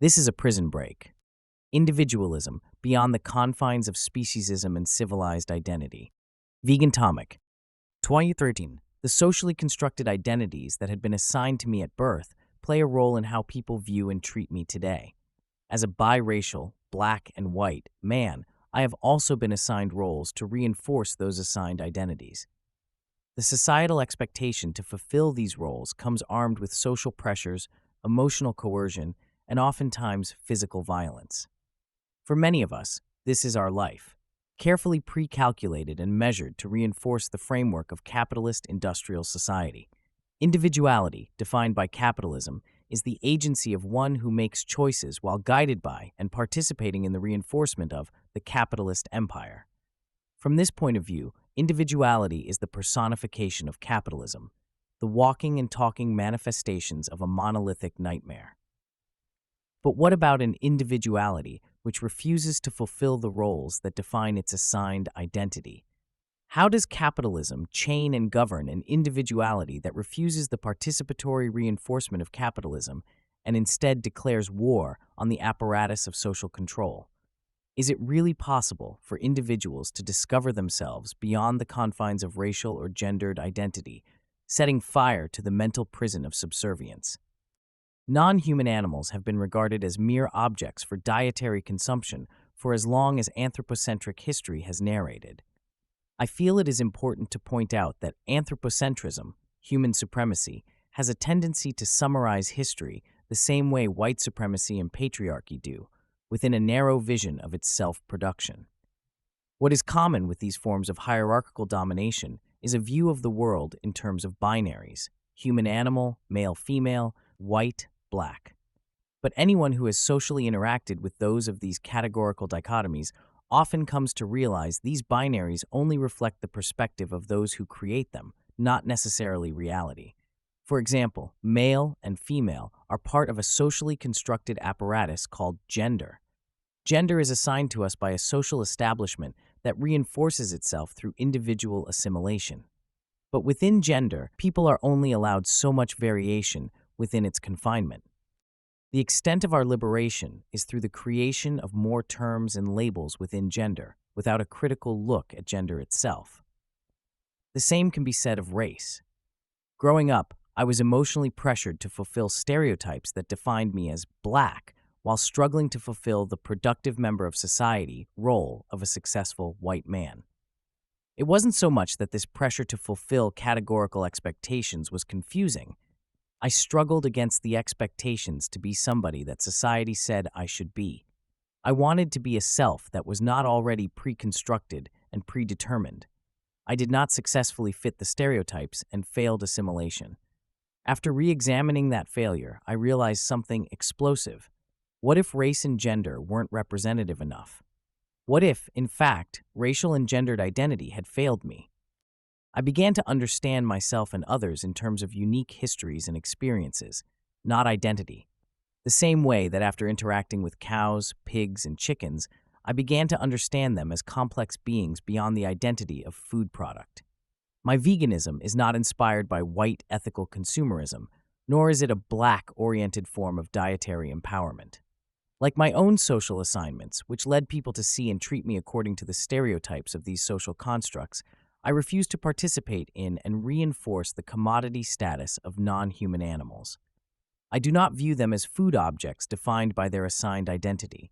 This is a prison break. Individualism, beyond the confines of speciesism and civilized identity. Vegan tomic. 2013. The socially constructed identities that had been assigned to me at birth play a role in how people view and treat me today. As a biracial, black and white man, I have also been assigned roles to reinforce those assigned identities. The societal expectation to fulfill these roles comes armed with social pressures, emotional coercion, and oftentimes physical violence. For many of us, this is our life, carefully pre-calculated and measured to reinforce the framework of capitalist industrial society. Individuality, defined by capitalism, is the agency of one who makes choices while guided by and participating in the reinforcement of the capitalist empire. From this point of view, individuality is the personification of capitalism, the walking and talking manifestations of a monolithic nightmare. But what about an individuality which refuses to fulfill the roles that define its assigned identity? How does capitalism chain and govern an individuality that refuses the participatory reinforcement of capitalism and instead declares war on the apparatus of social control? Is it really possible for individuals to discover themselves beyond the confines of racial or gendered identity, setting fire to the mental prison of subservience? Non-human animals have been regarded as mere objects for dietary consumption for as long as anthropocentric history has narrated. I feel it is important to point out that anthropocentrism, human supremacy, has a tendency to summarize history the same way white supremacy and patriarchy do, within a narrow vision of its self-production. What is common with these forms of hierarchical domination is a view of the world in terms of binaries: human-animal, male-female, white, black. But anyone who has socially interacted with those of these categorical dichotomies often comes to realize these binaries only reflect the perspective of those who create them, not necessarily reality. For example, male and female are part of a socially constructed apparatus called gender. Gender is assigned to us by a social establishment that reinforces itself through individual assimilation. But within gender, people are only allowed so much variation within its confinement. The extent of our liberation is through the creation of more terms and labels within gender, without a critical look at gender itself. The same can be said of race. Growing up, I was emotionally pressured to fulfill stereotypes that defined me as black, while struggling to fulfill the productive member of society role of a successful white man. It wasn't so much that this pressure to fulfill categorical expectations was confusing. I struggled against the expectations to be somebody that society said I should be. I wanted to be a self that was not already pre-constructed and predetermined. I did not successfully fit the stereotypes and failed assimilation. After re-examining that failure, I realized something explosive. What if race and gender weren't representative enough? What if, in fact, racial and gendered identity had failed me? I began to understand myself and others in terms of unique histories and experiences, not identity. The same way that after interacting with cows, pigs, and chickens, I began to understand them as complex beings beyond the identity of food product. My veganism is not inspired by white ethical consumerism, nor is it a black-oriented form of dietary empowerment. Like my own social assignments, which led people to see and treat me according to the stereotypes of these social constructs, I refuse to participate in and reinforce the commodity status of non-human animals. I do not view them as food objects defined by their assigned identity.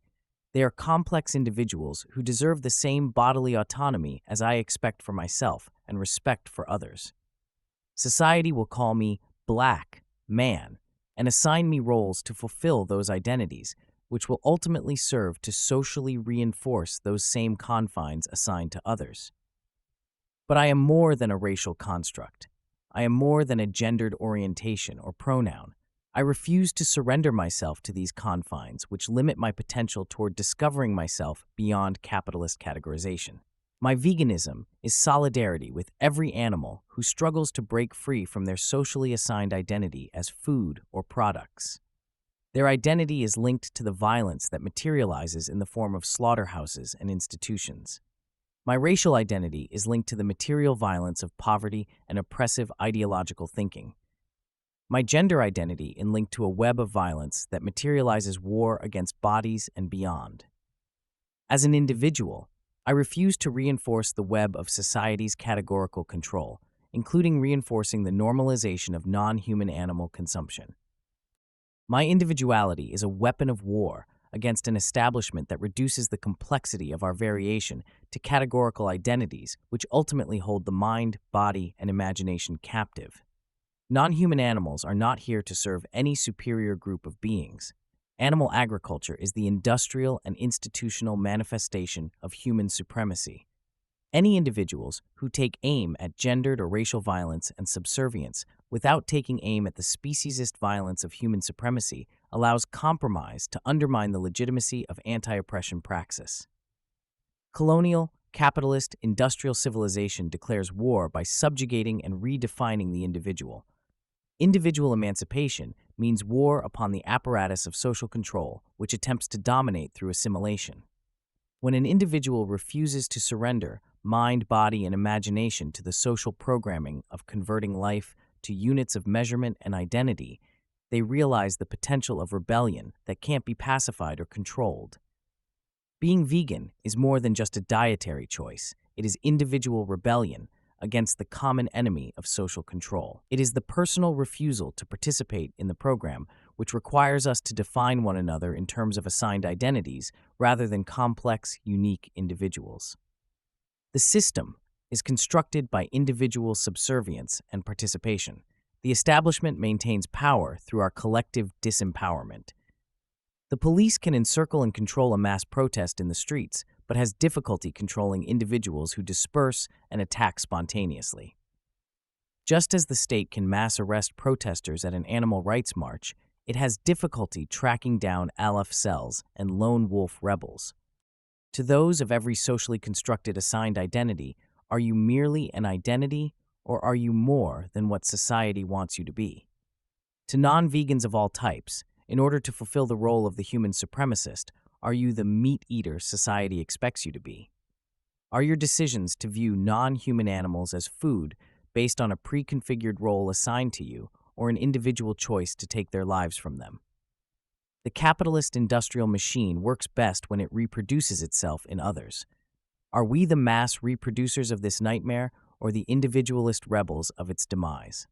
They are complex individuals who deserve the same bodily autonomy as I expect for myself and respect for others. Society will call me black, man, and assign me roles to fulfill those identities, which will ultimately serve to socially reinforce those same confines assigned to others. But I am more than a racial construct. I am more than a gendered orientation or pronoun. I refuse to surrender myself to these confines, which limit my potential toward discovering myself beyond capitalist categorization. My veganism is solidarity with every animal who struggles to break free from their socially assigned identity as food or products. Their identity is linked to the violence that materializes in the form of slaughterhouses and institutions. My racial identity is linked to the material violence of poverty and oppressive ideological thinking. My gender identity in link to a web of violence that materializes war against bodies and beyond. As an individual, I refuse to reinforce the web of society's categorical control, including reinforcing the normalization of non-human animal consumption. My individuality is a weapon of war against an establishment that reduces the complexity of our variation to categorical identities which ultimately hold the mind, body, and imagination captive. Non-human animals are not here to serve any superior group of beings. Animal agriculture is the industrial and institutional manifestation of human supremacy. Any individuals who take aim at gendered or racial violence and subservience without taking aim at the speciesist violence of human supremacy allows compromise to undermine the legitimacy of anti-oppression praxis. Colonial, capitalist, industrial civilization declares war by subjugating and redefining the individual. Individual emancipation means war upon the apparatus of social control, which attempts to dominate through assimilation. When an individual refuses to surrender mind, body, and imagination to the social programming of converting life to units of measurement and identity, they realize the potential of rebellion that can't be pacified or controlled. Being vegan is more than just a dietary choice. It is individual rebellion against the common enemy of social control. It is the personal refusal to participate in the program, which requires us to define one another in terms of assigned identities rather than complex, unique individuals. The system is constructed by individual subservience and participation. The establishment maintains power through our collective disempowerment. The police can encircle and control a mass protest in the streets, but has difficulty controlling individuals who disperse and attack spontaneously. Just as the state can mass arrest protesters at an animal rights march, it has difficulty tracking down Aleph cells and lone wolf rebels. To those of every socially constructed assigned identity, are you merely an identity, or are you more than what society wants you to be? To non-vegans of all types, in order to fulfill the role of the human supremacist, are you the meat-eater society expects you to be? Are your decisions to view non-human animals as food based on a pre-configured role assigned to you, or an individual choice to take their lives from them? The capitalist industrial machine works best when it reproduces itself in others. Are we the mass reproducers of this nightmare, or the individualist rebels of its demise?